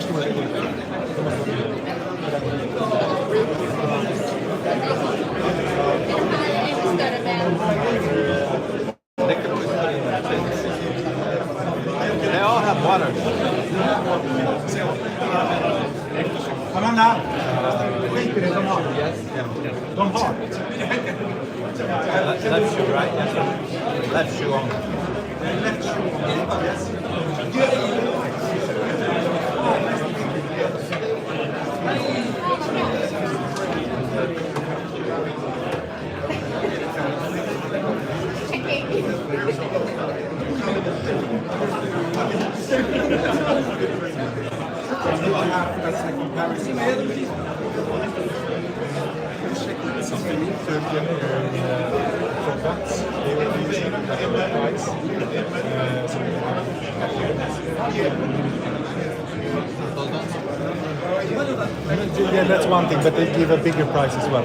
They all have water. Amanda, skit i det de har. De har. Left shoe, right? Yes. Left shoe on. Left shoe. Yes. That's a comparison. Products, they will usually have a price. Yeah, that's one thing, but they give a bigger price as well.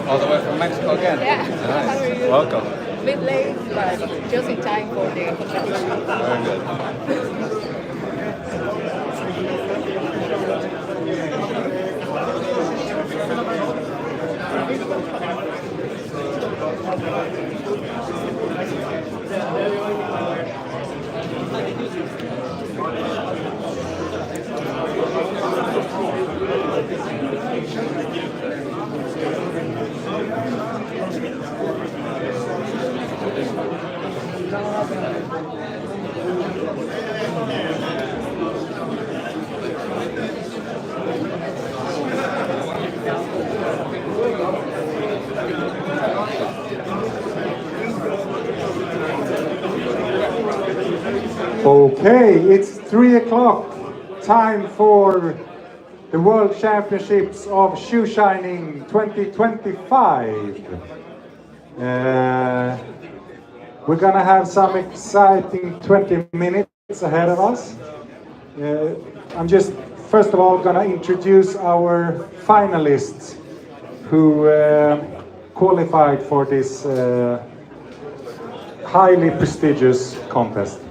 All the way from Mexico again? Yeah. Nice. How are you? Welcome. A bit late, but just in time for the competition. Very good. Okay, it's 3 o'clock. Time for the World Championships of Shoe Shining 2025. We're gonna have some exciting 20 minutes ahead of us. I'm just first of all gonna introduce our finalists who qualified for this highly prestigious contest.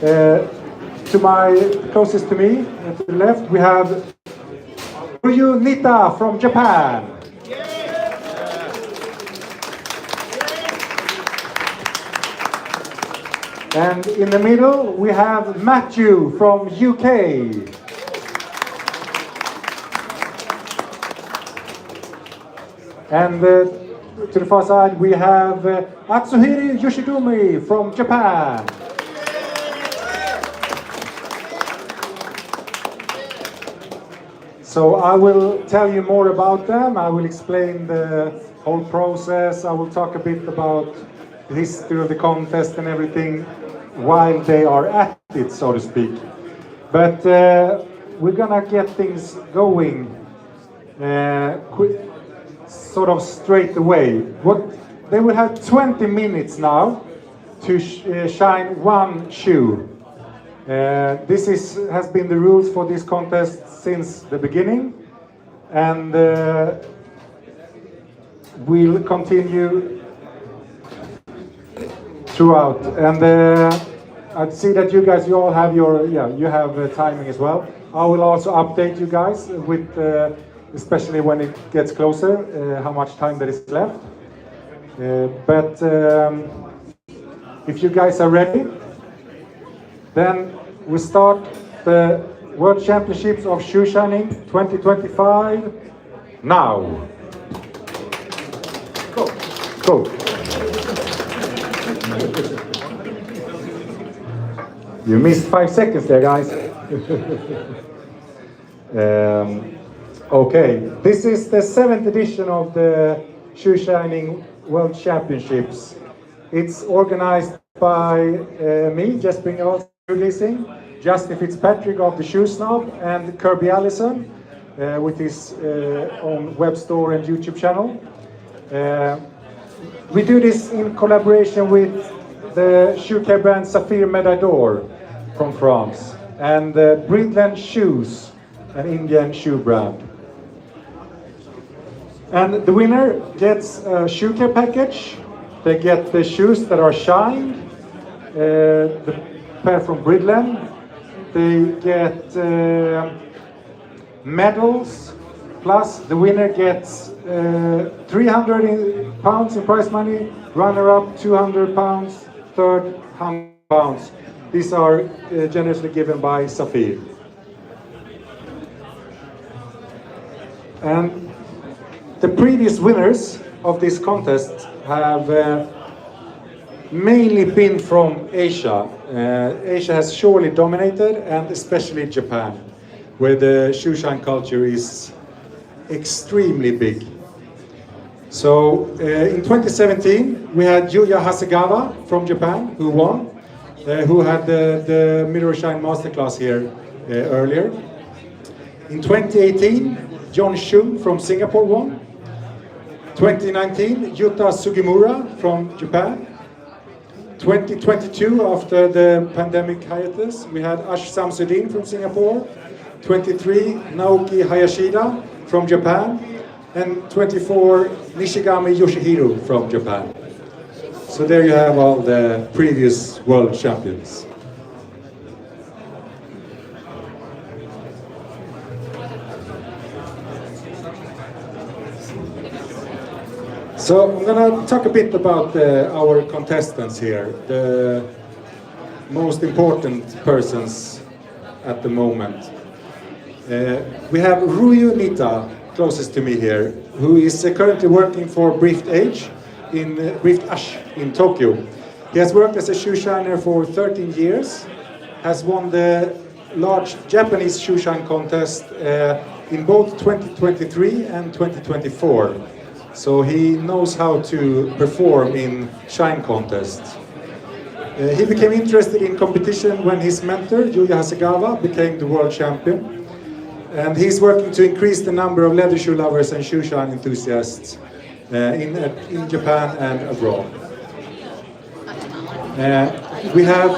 To my closest to me, to the left, we have Ryu Niita from Japan. And in the middle, we have Mathew from UK. And to the far side we have Atsuhiro Yoshidom from Japan. So I will tell you more about them. I will explain the whole process. I will talk a bit about the history of the contest and everything while they are at it, so to speak. But we're gonna get things going sort of straight away. They will have 20 minutes now to shine one shoe. This has been the rules for this contest since the beginning, and we'll continue throughout. And I see that you all have you have timing as well. I will also update you guys with, especially when it gets closer, how much time there is left. But if you guys are ready, then we start the World Championships of Shoe Shining 2025 now. Go. You missed 5 seconds there, guys. Okay, this is the 7th edition of the Shoe Shining World Championships. It's organized by me, just bringing out Shoegazing, Justin Fitzpatrick of the Shoe Snob, and Kirby Allison with his own web store and YouTube channel. We do this in collaboration with the shoe care brand Saphir Medaille from France, and Bridlen shoes, an Indian shoe brand. And the winner gets a shoe care package. They get the shoes that are shined, the pair from Bridlen. They get medals, plus the winner gets 300 pounds in prize money, runner-up 200 pounds, third 100 pounds. These are generously given by Saphir. And the previous winners of this contest have mainly been from Asia. Asia has surely dominated, and especially Japan, where the shoe shine culture is extremely big. So in 2017 we had Yuya Hasegawa from Japan who won, who had the Mirror Shine Masterclass here earlier. In 2018 John Shun from Singapore won. 2019 Yuta Sugimura from Japan. 2022, after the pandemic hiatus, we had Ash Samsudin from Singapore. 23 Naoki Hayashida from Japan. And 24 Nishigami Yoshihiro from Japan. So there you have all the previous world champions. So I'm gonna talk a bit about our contestants here, the most important persons at the moment. We have Ryu Niita, closest to me here, who is currently working for Brift Ash in Tokyo. He has worked as a shoe shiner for 13 years, has won the large Japanese shoe shine contest in both 2023 and 2024. So he knows how to perform in shine contests. He became interested in competition when his mentor, Yuya Hasegawa, became the world champion. And he's working to increase the number of leather shoe lovers and shoe shine enthusiasts in Japan and abroad. We have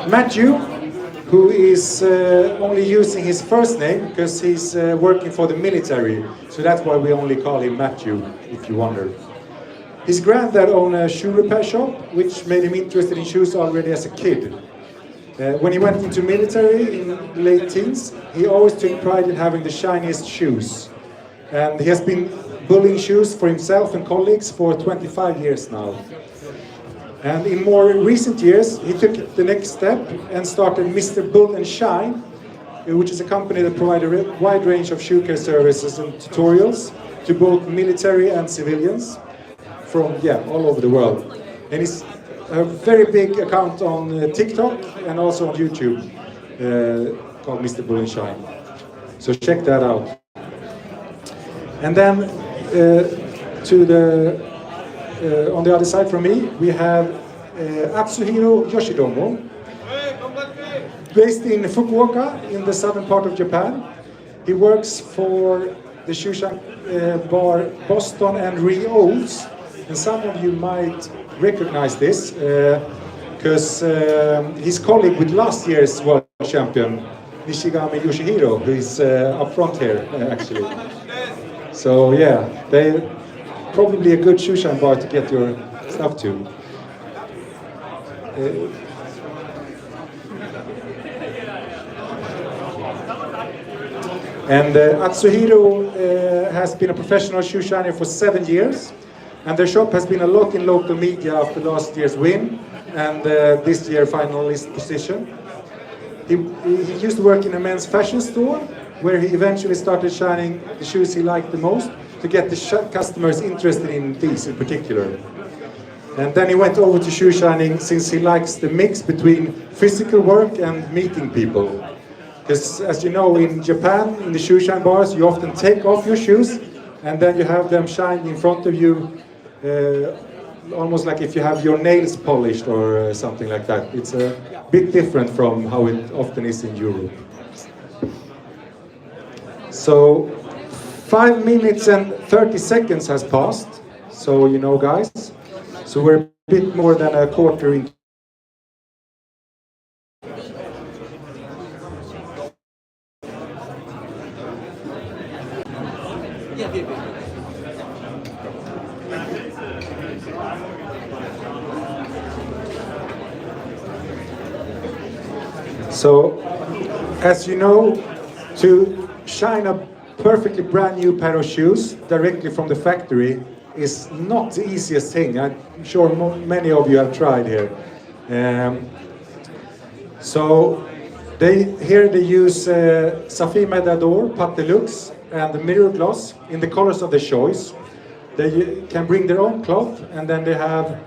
Mathew, who is only using his first name because he's working for the military. So that's why we only call him Mathew, if you wonder. His granddad owned a shoe repair shop, which made him interested in shoes already as a kid. When he went into military in the late teens, he always took pride in having the shiniest shoes. And he has been bulling shoes for himself and colleagues for 25 years now. And in more recent years, he took the next step and started Mr. Bull and Shine, which is a company that provides a wide range of shoe care services and tutorials to both military and civilians from all over the world. And he's a very big account on TikTok and also on YouTube called Mr. Bull and Shine. So check that out. And then on the other side from me, we have Atsuhiro Yoshidom, based in Fukuoka in the southern part of Japan. He works for the shoe bar Boston and Rio's, and some of you might recognize this because his colleague with last year's world champion, Yoshihiro, who is up front here actually. So yeah, they probably a good shoe shine bar to get your stuff to. And Atsuhiro has been a professional shoe shiner for 7 years, and their shop has been a lot in local media after last year's win and this year finalist position. He used to work in a men's fashion store where he eventually started shining the shoes he liked the most to get the customers interested in these in particular. And then he went over to shoe shining since he likes the mix between physical work and meeting people. Because as you know, in Japan, in the shoe shine bars, you often take off your shoes and then you have them shined in front of you, almost like if you have your nails polished or something like that. It's a bit different from how it often is in Europe. So 5 minutes and 30 seconds has passed, so you know guys. So we're a bit more than a quarter into. So, as you know, to shine a perfectly brand new pair of shoes directly from the factory is not the easiest thing. I'm sure many of you have tried here. So they use Saphir Medaille, Pâte de Luxe and the mirror gloss in the colors of their choice. They can bring their own cloth, and then they have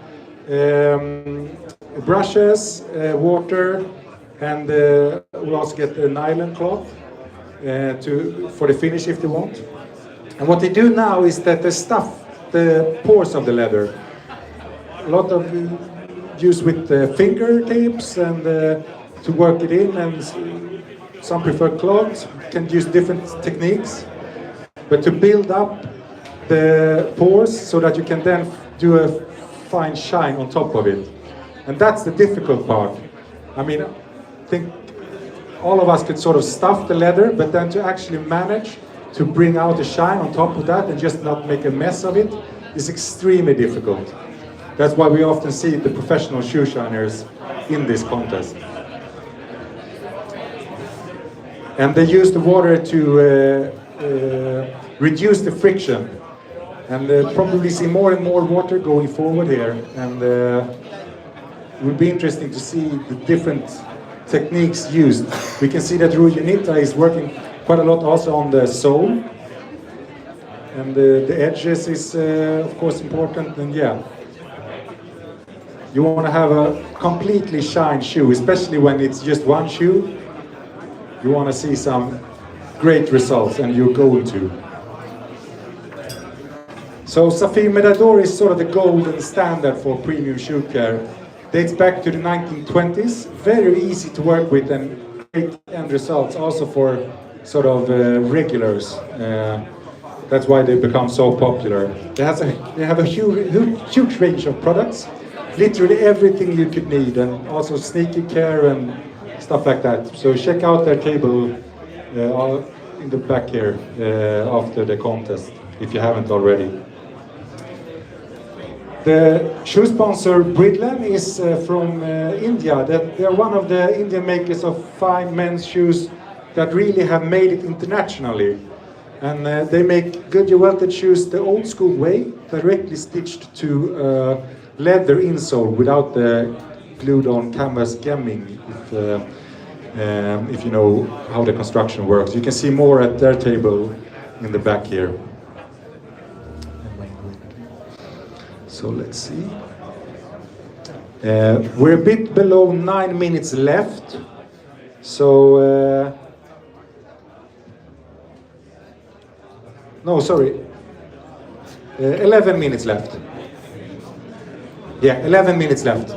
brushes, water, and we'll also get a nylon cloth for the finish if they want. And what they do now is that they stuff the pores of the leather. A lot of use with finger tapes and to work it in, and some prefer cloths, can use different techniques. But to build up the pores so that you can then do a fine shine on top of it. And that's the difficult part. I mean, I think all of us could sort of stuff the leather, but then to actually manage to bring out a shine on top of that and just not make a mess of it is extremely difficult. That's why we often see the professional shoe shiners in this contest. And they use the water to reduce the friction. And probably see more and more water going forward here. And it will be interesting to see the different techniques used. We can see that Ryu Niita is working quite a lot also on the sole. And the edges is of course important, and yeah. You want to have a completely shined shoe, especially when it's just one shoe. You want to see some great results, and you're going to. So Saphir Medaille is sort of the golden standard for premium shoe care. Dates back to the 1920s. Very easy to work with and great end results also for sort of regulars. That's why they become so popular. They have a huge range of products. Literally everything you could need, and also sneaker care and stuff like that. So check out their table in the back here after the contest, if you haven't already. The shoe sponsor Bridlen is from India. They're one of the Indian makers of fine men's shoes that really have made it internationally. And they make good welted shoes the old school way, directly stitched to leather insole without the glued on canvas gemming, if you know how the construction works. You can see more at their table in the back here. So let's see. We're a bit below 9 minutes left. So, no, sorry. 11 minutes left. Yeah, 11 minutes left.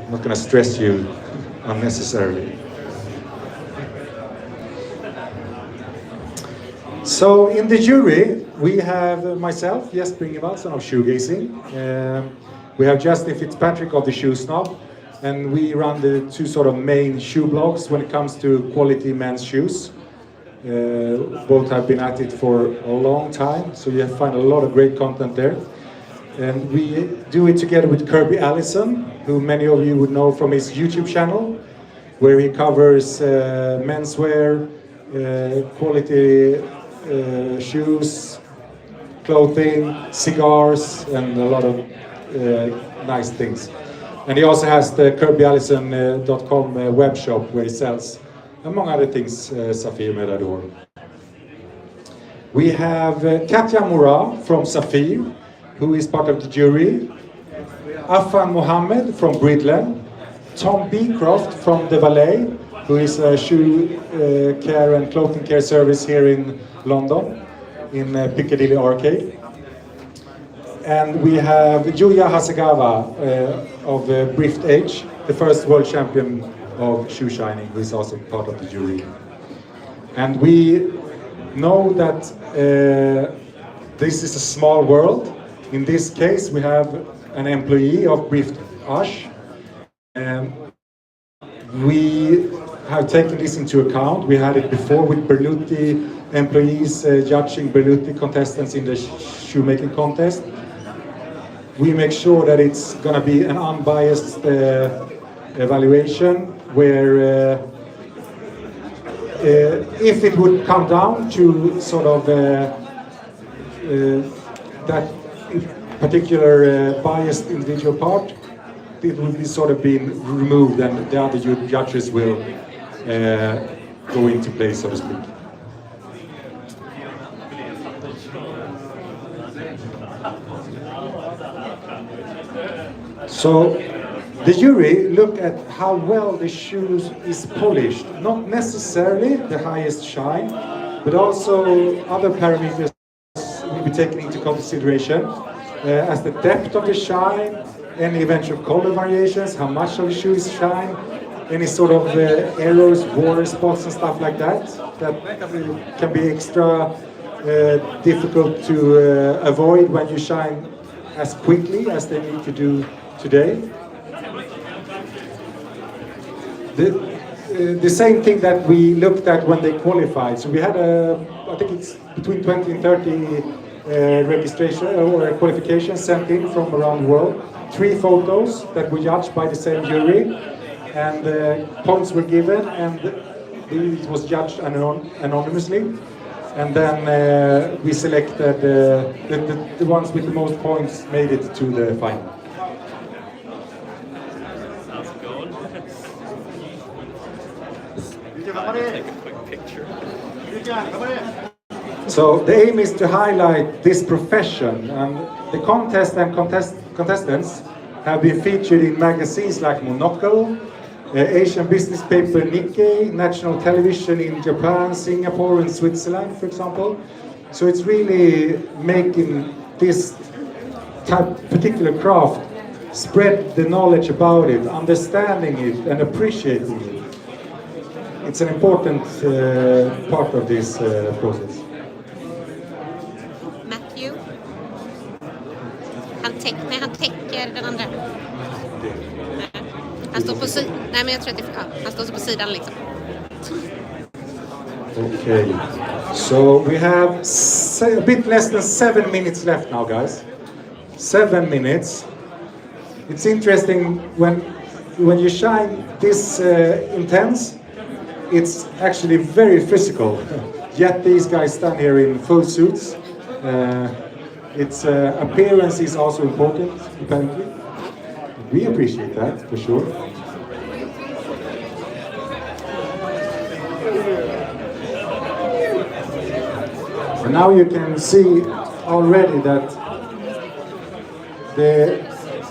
I'm not going to stress you unnecessarily. So in the jury, we have myself, Jesper Ingvardsson of Shoegazing. We have Justin Fitzpatrick of the Shoe Snob. And we run the two sort of main shoe blogs when it comes to quality men's shoes. Both have been at it for a long time, so you find a lot of great content there. And we do it together with Kirby Allison, who many of you would know from his YouTube channel, where he covers menswear, quality shoes, clothing, cigars, and a lot of nice things. And he also has the kirbyallison.com web shop where he sells, among other things, Saphir Medaille. We have Katja Moura from Saphir, who is part of the jury. Afan Mohammed from Bridlen. Tom Beecroft from The Valet, who is a shoe care and clothing care service here in London, in Piccadilly Arcade. And we have Yuya Hasegawa of Brift Age, the first world champion of shoe shining, who is also part of the jury. And we know that this is a small world. In this case, we have an employee of Brift Age. We have taken this into account. We had it before with Berluti employees judging Berluti contestants in the shoemaking contest. We make sure that it's going to be an unbiased evaluation where if it would come down to sort of that particular biased individual part, it will be sort of being removed and the other judges will go into place, so to speak. So the jury look at how well the shoe is polished, not necessarily the highest shine, but also other parameters will be taken into consideration, as the depth of the shine, any eventual color variations, how much of the shoe is shine, any sort of errors, water spots and stuff like that, that can be extra difficult to avoid when you shine as quickly as they need to do today. The same thing that we looked at when they qualified. So we had I think it's between 20 and 30 registration or qualifications sent in from around the world. 3 photos that were judged by the same jury, and points were given, and it was judged anonymously. And then we selected the ones with the most points made it to the final. Take a quick picture. So the aim is to highlight this profession, and the contest and contestants have been featured in magazines like Monocle, Asian business paper Nikkei, national television in Japan, Singapore and Switzerland, for example. So it's really making this particular craft spread the knowledge about it, understanding it and appreciating it. It's an important part of this process. Mathew. Han täcker den andra. Han står på sidan. Nej, men jag tror att han står på sidan liksom. Okay, so we have a bit less than 7 minutes left now, guys. 7 minutes. It's interesting when you shine this intense. It's actually very physical. Yet these guys stand here in full suits. Its appearance is also important, apparently. We appreciate that, for sure. And now you can see already that the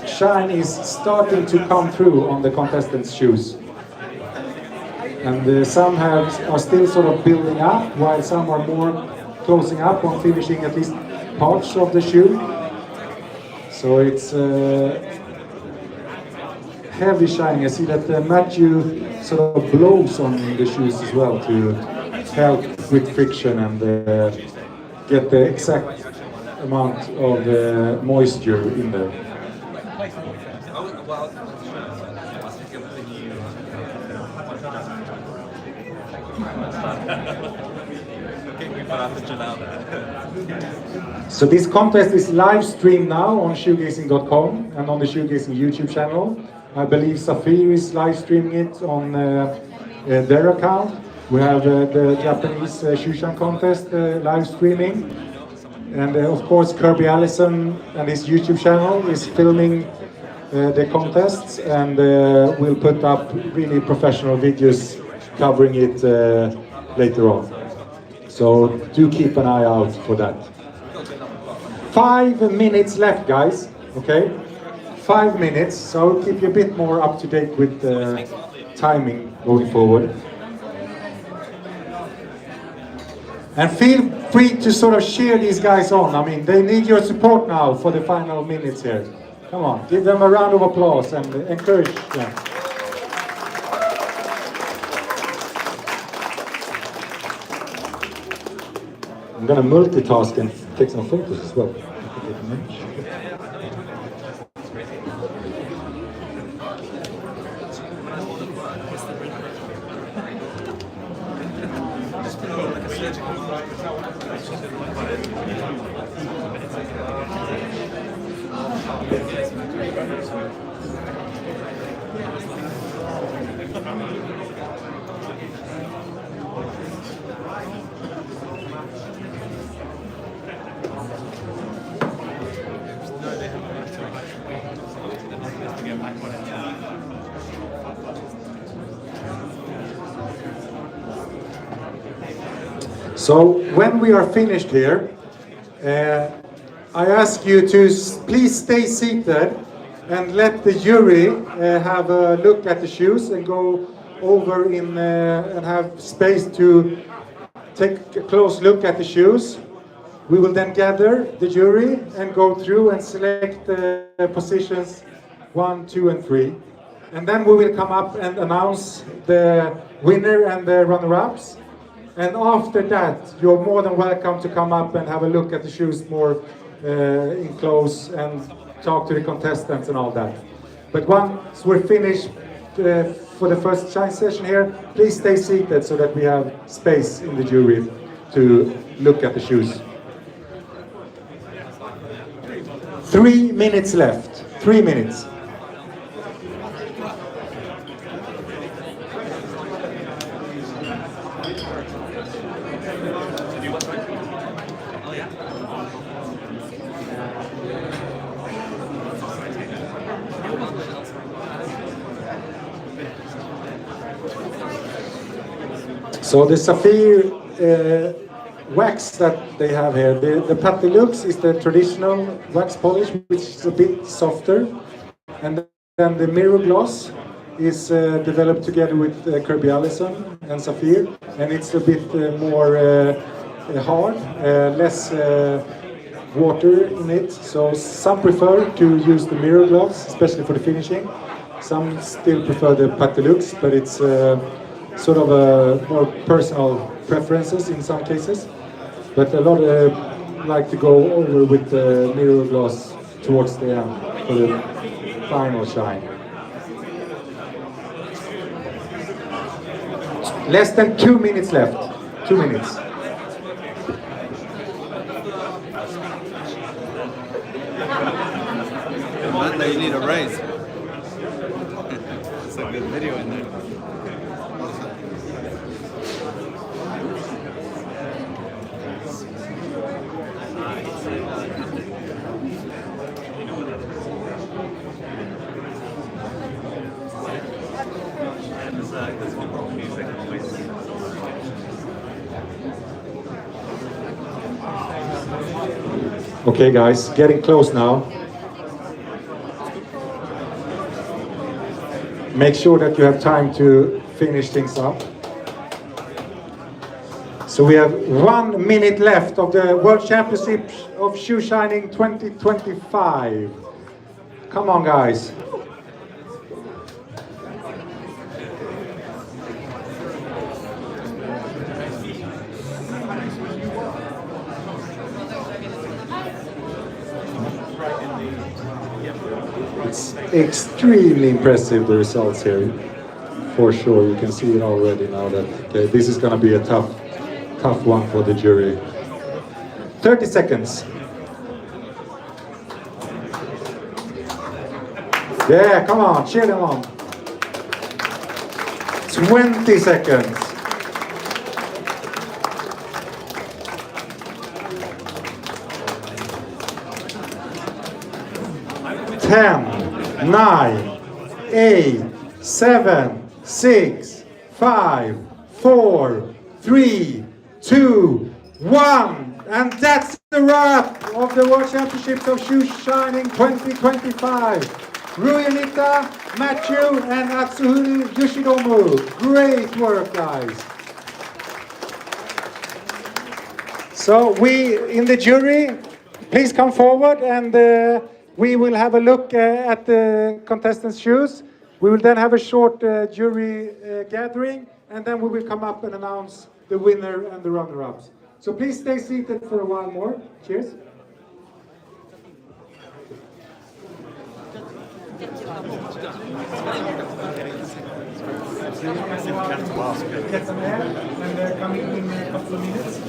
shine is starting to come through on the contestants' shoes. And some are still sort of building up, while some are more closing up on finishing at least parts of the shoe. So it's heavy shining. I see that Mathew sort of blows on the shoes as well to help with friction and get the exact amount of moisture in there. So this contest is live streamed now on shoegazing.com and on the Shoegazing YouTube channel. I believe Saphir is live streaming it on their account. We have the Japanese Shushan contest live streaming. And of course Kirby Allison and his YouTube channel is filming the contests, and we'll put up really professional videos covering it later on. So do keep an eye out for that. 5 minutes left, guys. Okay? 5 minutes, so I'll keep you a bit more up to date with timing going forward. And feel free to sort of cheer these guys on. I mean, they need your support now for the final minutes here. Come on, give them a round of applause and encourage them. I'm gonna multitask and take some photos as well. So when we are finished here, I ask you to please stay seated and let the jury have a look at the shoes and go over in and have space to take a close look at the shoes. We will then gather the jury and go through and select the positions 1, 2, and 3. And then we will come up and announce the winner and the runner-ups. And after that, you're more than welcome to come up and have a look at the shoes more in close and talk to the contestants and all that. But once we're finished for the first shine session here, please stay seated so that we have space in the jury to look at the shoes. 3 minutes left. 3 minutes. So the Saphir wax that they have here, the Patilux is the traditional wax polish, which is a bit softer. And then the mirror gloss is developed together with Kirby Allison and Saphir. And it's a bit more hard, less water in it. So some prefer to use the mirror gloss, especially for the finishing. Some still prefer the Patilux, but it's sort of more personal preferences in some cases, but a lot like to go over with the mirror gloss towards the end for the final shine. Less than 2 minutes left. 2 minutes. Monday, you need a raise. It's a good video in there. Okay, guys, getting close now. Make sure that you have time to finish things up. So we have 1 minute left of the World Championship of Shoe Shining 2025. Come on, guys. It's extremely impressive, the results here. For sure, you can see it already now that this is going to be a tough one for the jury. 30 seconds. Yeah, come on, cheer them on. 20 seconds. 10, 9, 8, 7, 6, 5, 4, 3, 2, 1. And that's the wrap of the World Championships of Shoe Shining 2025. Ryu Niita, Mathew, and Atsuhiro Yoshidom. Great work, guys. So we, in the jury, please come forward and we will have a look at the contestants' shoes. We will then have a short jury gathering, and then we will come up and announce the winner and the runner-ups. So please stay seated for a while more. Cheers. Get some air, and they're coming in a couple of minutes.